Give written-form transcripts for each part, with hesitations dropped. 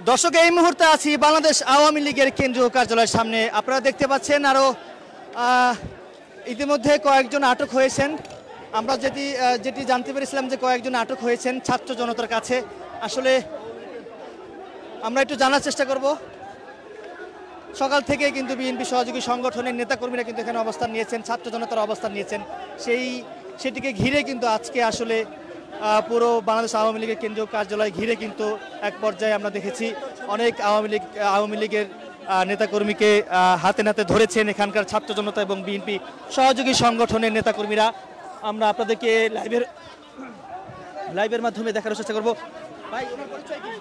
দর্শক, এই মুহূর্তে আছি বাংলাদেশ আওয়ামী লীগের কেন্দ্রীয় কার্যালয়ের সামনে। আপনারা দেখতে পাচ্ছেন আরও ইতিমধ্যে কয়েকজন আটক হয়েছেন। আমরা যেটি জানতে পেরেছিলাম যে কয়েকজন আটক হয়েছেন ছাত্র জনতার কাছে। আসলে আমরা একটু জানার চেষ্টা করব। সকাল থেকে কিন্তু বিএনপি সহযোগী সংগঠনের নেতাকর্মীরা কিন্তু এখানে অবস্থান নিয়েছেন, ছাত্র জনতার অবস্থান নিয়েছেন। সেটিকে ঘিরে কিন্তু আজকে আসলে পুরো বাংলাদেশ আওয়ামী লীগের কেন্দ্রীয় কার্যালয় ঘিরে কিন্তু এক পর্যায়ে আমরা দেখেছি অনেক আওয়ামী লীগের নেতাকর্মীকে হাতে নাতে ধরেছেন এখানকার ছাত্র জনতা এবং বিএনপি সহযোগী সংগঠনের নেতাকর্মীরা। আমরা আপনাদেরকে লাইভের মাধ্যমে দেখার চেষ্টা করবো। ভাই, ওনার পরিচয় কি?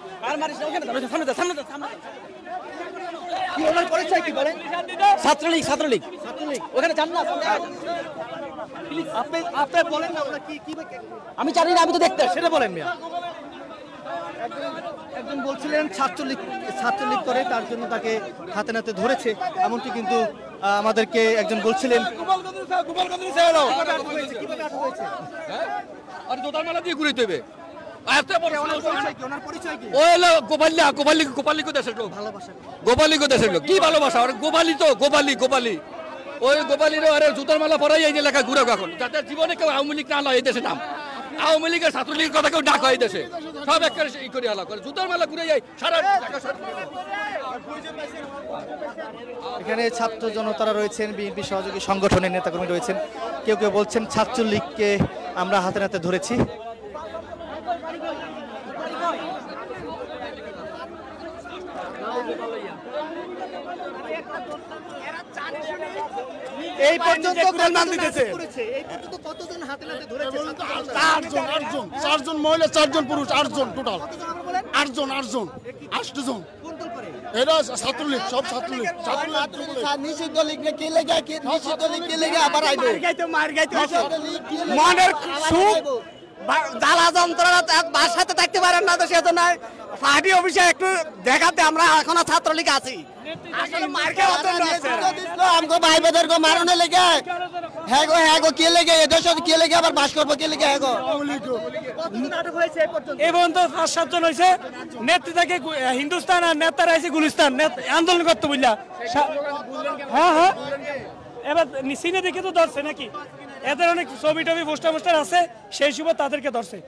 ওনার পরিচয় কি বলেন? ছাত্রলীগ ওখানে যান না। আপনি বলেন না, আমি জানি না, আমি তো দেখতে সেটা বলেন মিয়া। একজন বলছিলেন ছাত্রলীগ করে, তার জন্য তাকে হাতে নাতে ধরেছে, এমনটি কিন্তু আমাদেরকে একজন বলছিলেন। কি ভালোবাসা? গোপালি তো গোপালি ওই গোপালির জুতার মালা পরাই এই লেখা ঘুরে এখন, যাদের জীবনে কেউ আওয়ামী লীগ না লয় এই দেশে নাম। আওয়ামী লীগের ছাত্রলীগের কথা কেউ ডাক হয় এই দেশে, সব একটা ই করে আলা করে জুতার মালা ঘুরে যায় সারা। এখানে ছাত্র জনতারা রয়েছেন, বিএনপি সহযোগী সংগঠনের নেতাকর্মী রয়েছেন। কেউ কেউ বলছেন ছাত্রলীগকে আমরা হাতে নাতে ধরেছি। এই পর্যন্ত কতজন হাতে নাতে ধরেছে? চারজন মহিলা, 4 জন পুরুষ, 8 জন টোটাল। 8 জন এরা ছাত্রলীগ, সব ছাত্রলীগ। নিষিদ্ধ লীগ কে লেগে নিষিদ্ধ লীগ কে লেগে আবার আইবে মনের সুখ জ্বালা যন্ত্রণা বাসাতে থাকতে পারেন না, তো সেজন্য পার্টি অফিসে একটু দেখাতে আমরা এখনো ছাত্রলীগ আছি। আবার বাস করবো কে লেগে নেত্রী থেকে হিন্দুস্তান আর নেতারা আছে গুলিস্তান আন্দোলন করতে বুঝলা। হ্যাঁ, এবার সিনে দেখে তো ধরছে নাকি, এদের অনেক ছবি টবি পোস্টার আছে, সেই সময় তাদেরকে ধরছে।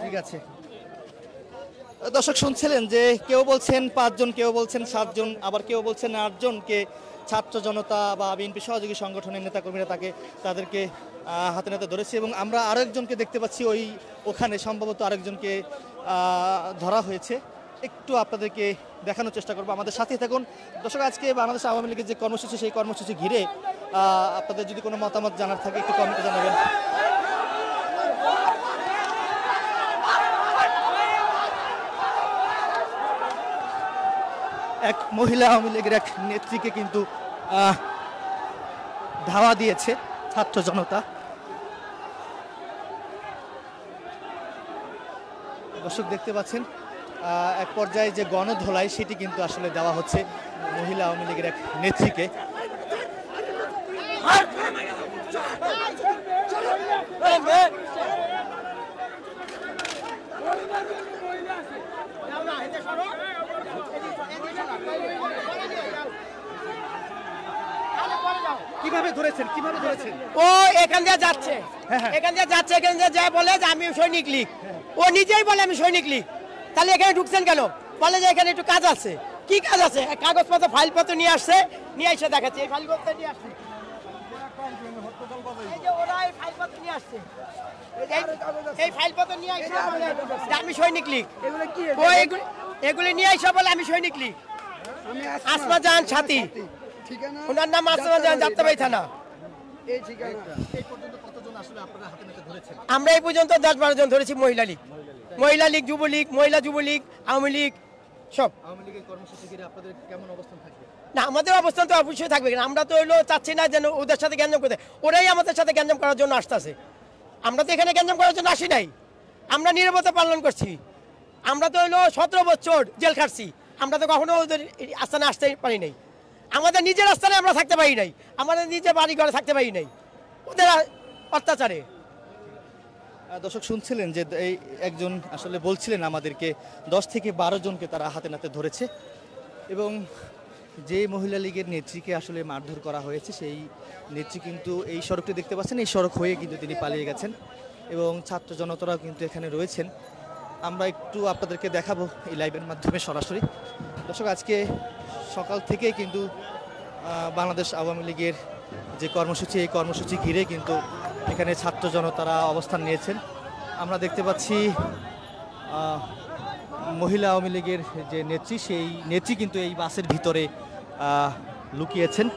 ঠিক আছে দর্শক, শুনছিলেন যে কেউ বলছেন 5 জন, কেউ বলছেন 7 জন, আবার কেউ বলছেন 8 জনকে ছাত্র জনতা বা বিএনপি সহযোগী সংগঠনের নেতাকর্মীরা তাদেরকে হাতে নাতে ধরেছে। এবং আমরা আরো একজনকে দেখতে পাচ্ছি, ওখানে সম্ভবত আরেকজনকে ধরা হয়েছে। একটু আপনাদেরকে দেখানোর চেষ্টা করবো, আমাদের সাথে থাকুন দর্শক। আজকে বাংলাদেশ আওয়ামী লীগের যে কর্মসূচি, সেই কর্মসূচি ঘিরে আপনাদের যদি কোনো মতামত জানার থাকে একটু কমেন্টে জানাবেন। এক মহিলা আওয়ামী লীগের এক নেত্রীকে কিন্তু ধাওয়া দিয়েছে ছাত্র জনতা। দর্শক দেখতে পাচ্ছেন এক পর্যায়ে যে গণধোলাই, সেটি কিন্তু আসলে দেওয়া হচ্ছে মহিলা আওয়ামী লীগের এক নেত্রীকে। কিভাবে ধরেছেন? ও এখান দিয়ে যাচ্ছে, এখান দিয়ে যা বলে যে আমি সৈনিক লীগ, ও নিজেই বলে আমি সৈনিক লীগ। তাহলে এখানে ঢুকছেন কেন? বলে যে এখানে একটু কাজ আছে। কি কাজ আছে? কাগজপত্র ফাইলপত্র নিয়ে আসছে, নিয়ে এসে দেখাচ্ছে এই ফাইলপত্র নিয়ে আসছে। আমি সৈনিক লীগ, এগুলি নিয়ে এসে বলে আমি সৈনিক লীগ। আসমা জাহান সাথী, ওনার নাম আসমা জাহান, যাত্রাবাড়ি থানা। আমরা এই পর্যন্ত 10-12 জন ধরেছি। মহিলা লীগ, যুবলীগ, মহিলা যুবলীগ, আওয়ামী লীগ, সব। আওয়ামী লীগের কর্মসূচি ঘিরে আপনাদের কেমন অবস্থান থাকবে? না, আমাদের অবস্থান তো অবশ্যই থাকবে। আমরা তো চাচ্ছি না যেন ওদের সাথে গ্যাঞ্জাম করতে, ওরাই আমাদের সাথে গ্যাঞ্জাম করার জন্য আসতেছে। আমরা তো এখানে গ্যাঞ্জাম করার জন্য আসি নাই, আমরা নীরবতা পালন করছি। আমরা তো 17 বছর জেল খাটছি, আমরা তো কখনো ওদের আস্থানে আসতে পারি নাই। আমাদের নিজের আস্থানে আমরা থাকতে পারি নাই, আমাদের নিজের বাড়ি ঘরে থাকতে পারি নাই ওদের অত্যাচারে। দর্শক শুনছিলেন যে এই একজন আসলে বলছিলেন আমাদেরকে 10 থেকে 12 জনকে তারা হাতে নাতে ধরেছে এবং যে মহিলা লীগের নেত্রীকে আসলে মারধর করা হয়েছে সেই নেত্রী কিন্তু এই সড়কটি দেখতে পাচ্ছেন, এই সড়ক হয়ে কিন্তু তিনি পালিয়ে গেছেন এবং ছাত্র জনতারাও কিন্তু এখানে রয়েছেন। আমরা একটু আপনাদেরকে দেখাবো এই লাইভের মাধ্যমে সরাসরি। দর্শক আজকে সকাল থেকে কিন্তু বাংলাদেশ আওয়ামী লীগের যে কর্মসূচি, এই কর্মসূচি ঘিরে কিন্তু এখানে ছাত্র জনতারা অবস্থান নিয়েছেন। আমরা দেখতে পাচ্ছি মহিলা আওয়ামী লীগের যে নেত্রী, সেই নেত্রী কিন্তু এই বাসের ভিতরে লুকিয়েছেন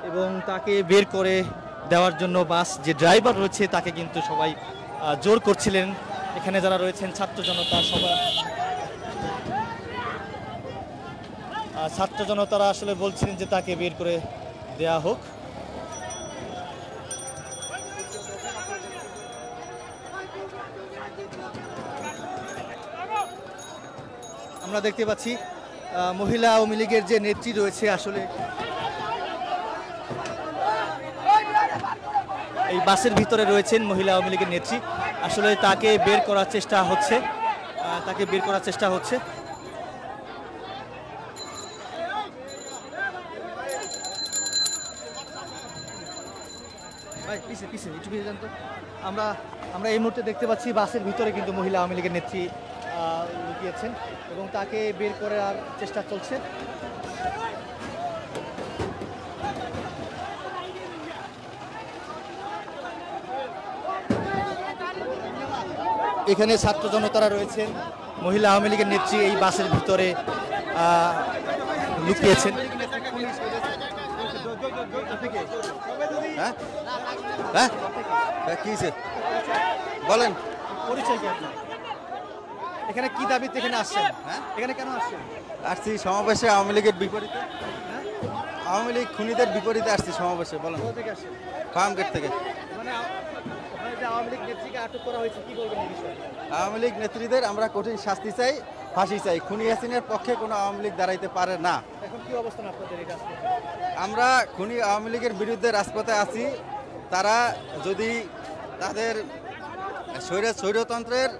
এবং তাকে বের করে দেওয়ার জন্য বাস যে ড্রাইভার রয়েছে তাকে কিন্তু সবাই জোর করছিলেন। এখানে যারা রয়েছেন ছাত্র জনতা, সবাই ছাত্র জনতারা আসলে বলছিলেন যে তাকে বের করে দেয়া হোক। আমরা দেখতে পাচ্ছি মহিলা আওয়ামী লীগের যে নেত্রী রয়েছে, আসলে এই বাসের ভিতরে রয়েছেন মহিলা আওয়ামী লীগের নেত্রী, আসলে তাকে বের করার চেষ্টা হচ্ছে, আমরা এই মুহূর্তে দেখতে পাচ্ছি বাসের ভিতরে কিন্তু মহিলা আওয়ামী লীগের নেত্রী লুকিয়েছেন এবং তাকে বের করার চেষ্টা চলছে। এখানে ছাত্র জনতারা রয়েছেন, মহিলা আওয়ামী লীগের নেত্রী এই বাসের ভিতরে লুকিয়েছেন। বলেন পরিচয় কি আপনার? এখানে কি দাবিতে এখানে আসছেন? এখানে কেন আসছেন? আসছি সমাবেশে আওয়ামী লীগের বিপরীতে, আওয়ামী লীগ খুনিদের বিপরীতে আসছি সমাবেশে। বলেন কোথা থেকে আসছেন? ফার্ম গেট থেকে। মানে ওখানে যে আওয়ামী লীগ নেত্রীকে আটক করা হয়েছে, কি বলবেন এই বিষয়ে? আওয়ামী লীগ নেত্রীদের আমরা কঠিন শাস্তি চাই, ফাঁসি চাই। খুনি হাসিনের পক্ষে কোনো আওয়ামী লীগ দাঁড়াইতে পারে না। এখন কি অবস্থান আপনাদের এই রাজপথে? আমরা খুনি আওয়ামী লীগের বিরুদ্ধে রাজপথে আছি। তারা যদি তাদের স্বৈরতন্ত্রের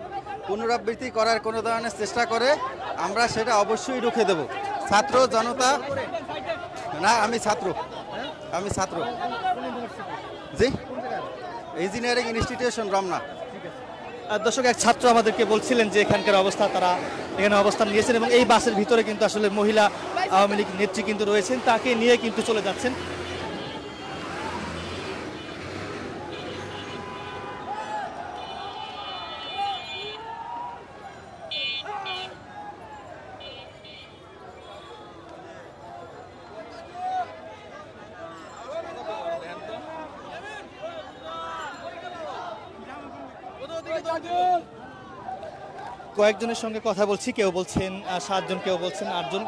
পুনরাবৃত্তি করার কোনো ধরনের চেষ্টা করে, আমরা সেটা অবশ্যই রুখে দেব। ছাত্র জনতা না, আমি ছাত্র। জি, ইঞ্জিনিয়ারিং ইনস্টিটিউশন রমনা। দর্শক, এক ছাত্র আমাদেরকে বলছিলেন যে এখানকার অবস্থা, তারা এখানে অবস্থান নিয়েছেন এবং এই বাসের ভিতরে কিন্তু আসলে মহিলা আওয়ামী লীগ নেত্রী কিন্তু রয়েছেন, তাকে নিয়ে কিন্তু চলে যাচ্ছেন। কয়েকজনের সঙ্গে কথা বলছি, কেউ বলছেন 7 জন, কেউ বলছেন 8 জন।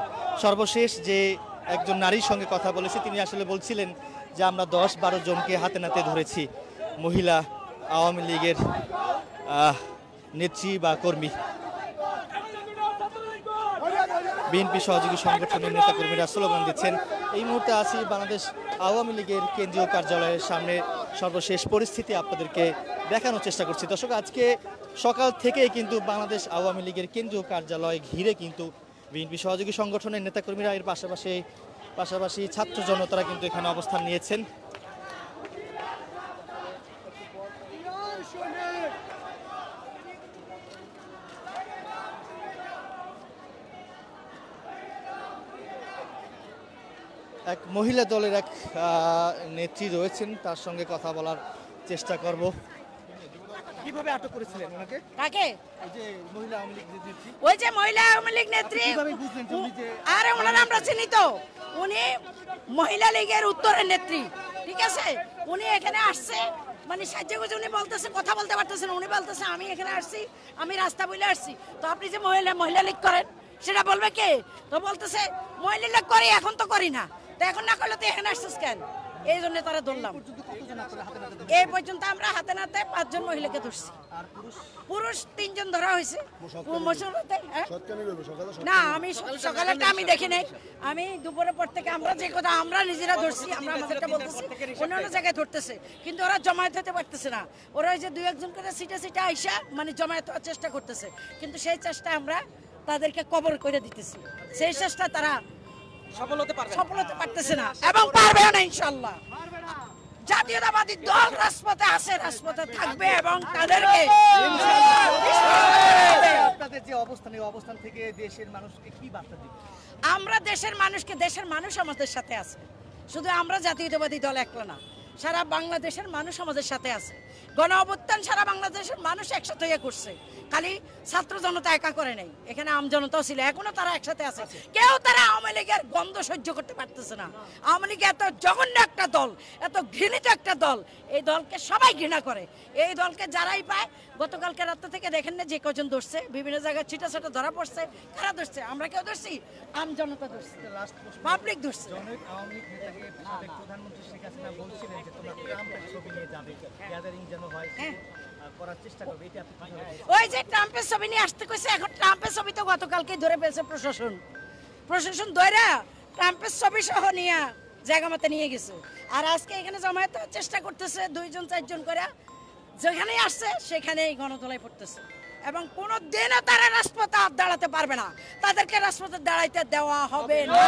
সর্বশেষ যে একজন নারীর সঙ্গে কথা বলেছি, তিনি আসলে বলছিলেন যে আমরা 10-12 জনকে হাতে নাতে ধরেছি, মহিলা আওয়ামী লীগের নেত্রী বা কর্মী। বিএনপি সহযোগী সংগঠনের নেতাকর্মীরা স্লোগান দিচ্ছেন। এই মুহূর্তে আছি বাংলাদেশ আওয়ামী লীগের কেন্দ্রীয় কার্যালয়ের সামনে। সর্বশেষ পরিস্থিতি আপনাদেরকে দেখানোর চেষ্টা করছি। দর্শক, আজকে সকাল থেকেই কিন্তু বাংলাদেশ আওয়ামী লীগের কেন্দ্রীয় কার্যালয় ঘিরে কিন্তু বিএনপি সহযোগী সংগঠনের নেতাকর্মীরা, এর পাশাপাশি ছাত্র জনতারা কিন্তু এখানে অবস্থান নিয়েছেন। এক মহিলা দলের এক নেত্রী রয়েছেন, তার সঙ্গে কথা বলার চেষ্টা করব। কিভাবে আটক করেছিলেন ওনাকে? কাকে? ওই যে মহিলা আওয়ামী লীগ নেত্রী। ওই যে মহিলা আওয়ামী লীগ নেত্রী। কিভাবে বুঝলেন যে উনি যে? আরে ওনার আমরা চিনি তো, উনি মহিলা লীগের উত্তরের নেত্রী, ঠিক আছে? উনি এখানে আসছে, মানে সাজ্জাগুজে উনি বলতেছে, কথা বলতে পারতেছেন, উনি বলতেছে আমি এখানে আসছি, আমি রাস্তা বলে আসছি। তো আপনি যে মহিলা লীগ করেন সেটা বলবে কে? তো বলতেছে মহিলা লীগ করি, এখন তো করি না। তো এখন না করলে তো এখানে আসছিস কেন? এই জন্য তারা ধরলাম। এই পর্যন্ত আমরা হাতে নাতে 5 জন মহিলাকে ধরছি, পুরুষ 3 জন ধরা হয়েছে। না আমি সকালেরটা আমি দেখি নাই, আমি দুপুরের পর থেকে আমরা যে কথা আমরা নিজেরা ধরছি, আমরা আমাদেরটা বলতেছি, অন্যান্য জায়গায় ধরতেছে কিন্তু ওরা জমায়েত হতে পারতেছে না। ওরা ওই যে 2-1 করে সিটে আইসা মানে জমায়েত হওয়ার চেষ্টা করতেছে, কিন্তু সেই চেষ্টা আমরা তাদেরকে কবর করে দিতেছি। সেই চেষ্টা তারা সফল হতে পারতেছে না এবং পারবেও না ইনশাআল্লাহ। জাতীয়তাবাদী দল রাজপথে আছে, রাজপথে থাকবে এবং তাদেরকে আপনাদের যে অবস্থান, এই অবস্থান থেকে দেশের মানুষকে কি বার্তা দিবেন? আমরা দেশের মানুষ আমাদের সাথে আছে। শুধু আমরা জাতীয়তাবাদী দল একলা না, সারা বাংলাদেশের মানুষ আমাদের সাথে আছে। গণ অভ্যুত্থান সারা বাংলাদেশের মানুষ একসাথে হয়ে করছে, খালি ছাত্র জনতা একা করে নাই, এখানে আম জনতাও ছিল, এখনো তারা একসাথে আছে। কেউ তারা আওয়ামী লীগের গন্ধ সহ্য করতে পারতেছে না। আওয়ামী লীগ এত জঘন্য একটা দল, এত ঘৃণিত একটা দল, এই দলকে সবাই ঘৃণা করে। এই দলকে যারাই পায়, গতকালকে রাত থেকে দেখেন না যে কজন ধরছে, বিভিন্ন জায়গায় ছিটা ছাটা ধরা পড়ছে। কারা ধরছে? আমরা কেউ ধরছি? আম জনতা ধরছে, পাবলিক ধরছে। আওয়ামী লীগ নেতাকে সাবেক প্রধানমন্ত্রী শেখ হাসিনা বলছিলেন যে তোমরা ট্রাম্পের ছবি নিয়ে যাবে, গ্যাদারিং যেন হয় করার চেষ্টা করবে, এটা আপনি কিভাবে দেখেন? ওই যে ট্রাম্পের ছবি নিয়ে আসতে কইছে, এখন ট্রাম্পের ছবি তো গতকালকে ধরে ফেলছে প্রশাসন ধরে ট্রাম্পের ছবি সহ নিয়ে জায়গা মতো নিয়ে গেছে। আর আজকে এখানে জমায়েত হওয়ার চেষ্টা করতেছে 2-4 জন করে, যেখানেই আসছে সেখানেই গণতলায় পড়তেছে এবং কোনো দিনও তারা রাজপথে হাত দাঁড়াতে পারবে না, তাদেরকে রাজপথে দাঁড়াইতে দেওয়া হবে না।